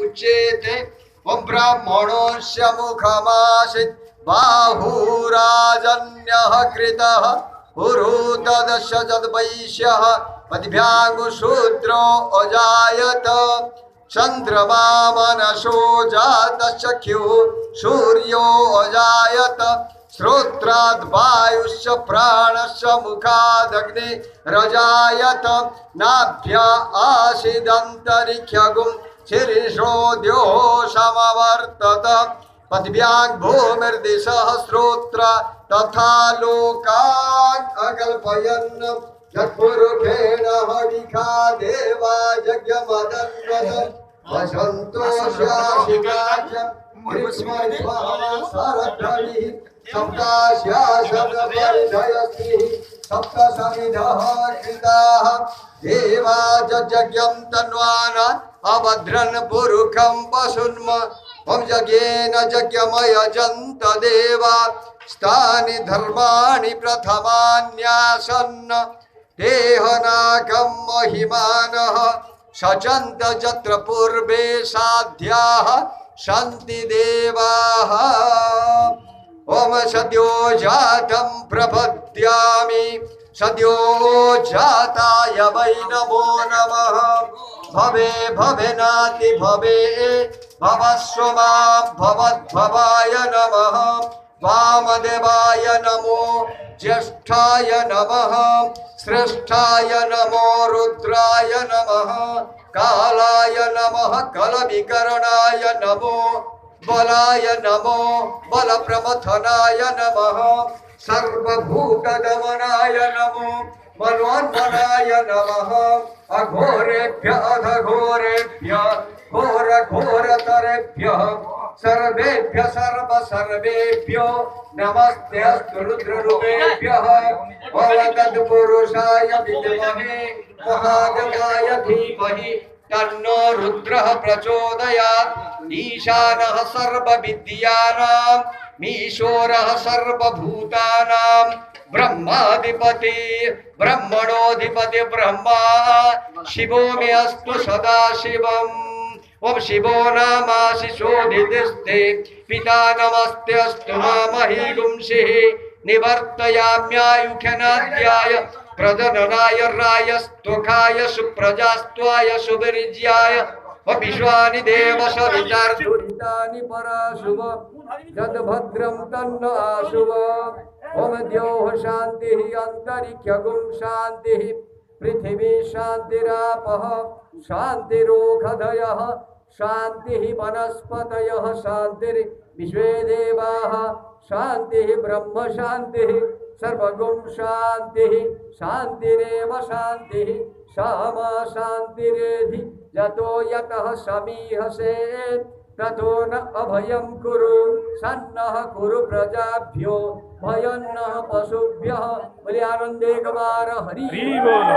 उच्यते ओम ब्राह्मणोस्य मुखमासीत् बाहुराजन्यः कृतः पुरुतदश जद्वैश्यः पद्भ्याङ्गुशूद्रो अजायत चंद्रमा मनसो जातश्चक्षुः सूर्यो अजायत श्रोत्राद् वायुश्च प्राणश्च मुखादग्नि रजायत नाभ्या आसीदन्तरिक्षगुं शीर्षोद्यो समवर्तत पद्भ्यां भूमिर्दिशः श्रोत्र तथा लोकान् अकल्पयन् यत्पुरुषेण हविखा देवा यज्ञमदन्वत् वसन्तोषाशिकाख्यं मृत्स्मरिभावसरद्धरिः सप्तास्याशनपरिधयस्त्रिः सप्तसमिधः कृताः देवा यज्ञं तन्वाना अभद्रन् पुरुखं पशुन्म ओम यज्ञेन यज्ञमयजन्त देवा स्थानि धर्माणि प्रथमान्यासन् देहनाकं महिमानः सचन्त यत्र पूर्वे साध्याः सन्ति देवाः ओम सद्यो जातं प्रपद्यामि सद्यो जाताय वै नमो नमः भवे भवेनाति भवे भवस्वमा भवद्भवाय नमः वामदेवाय नमो ज्येष्ठाय नमः श्रेष्ठाय नमो रुद्राय नमः कालाय नमः कलविकरणाय नमो बलाय नमो बलप्रमथनाय नमः सर्वभूतदमनाय नमो मनोन्मनाय नमः अघोरेभ्य अधघोरेभ्य घोर घोरतरेभ्यः सर्वेभ्य सर्व सर्वेभ्यो नमस्ते अस्तु रुद्ररूपेभ्यः ओम तत्पुरुषाय विद्महे महादेवाय धीमहि तन्नो रुद्रः प्रचोदयात् ईशानः सर्वविद्यानां मीशोरः सर्वभूतानां ब्रह्माधिपति ब्रह्मणोऽधिपति ब्रह्मा शिवो मे अस्तु सदा शिवम् ओम शिवो नामाशिषोधितिस्ते पिता नमस्ते अस्तु मामहि गुंसिः निवर्तयाम्यायुख्यनाद्याय प्रदननाय रायस्तुखाय सुप्रजास्त्वाय सुविर्ज्याय विश्वानि देव सवितार्दुरितानि पराशुभ यद्भद्रं तन्न आशुभ ओम द्योः शान्तिः अन्तरिक्षगुं शान्तिः पृथिवी शान्तिरापः शान्तिरोषधयः शान्तिः वनस्पतयः शान्तिर्विश्वे देवाः शान्तिः ब्रह्म शान्तिः सर्वगुं शान्तिः शान्तिरेव शान्तिः सामा शान्तिरेधि यतो यतः समीहसे ततो न अभयं कुरु सन्नः कुरु प्रजाभ्यो भयं नः पशुभ्यः। बोले आनंदे कुमार हरि बोल।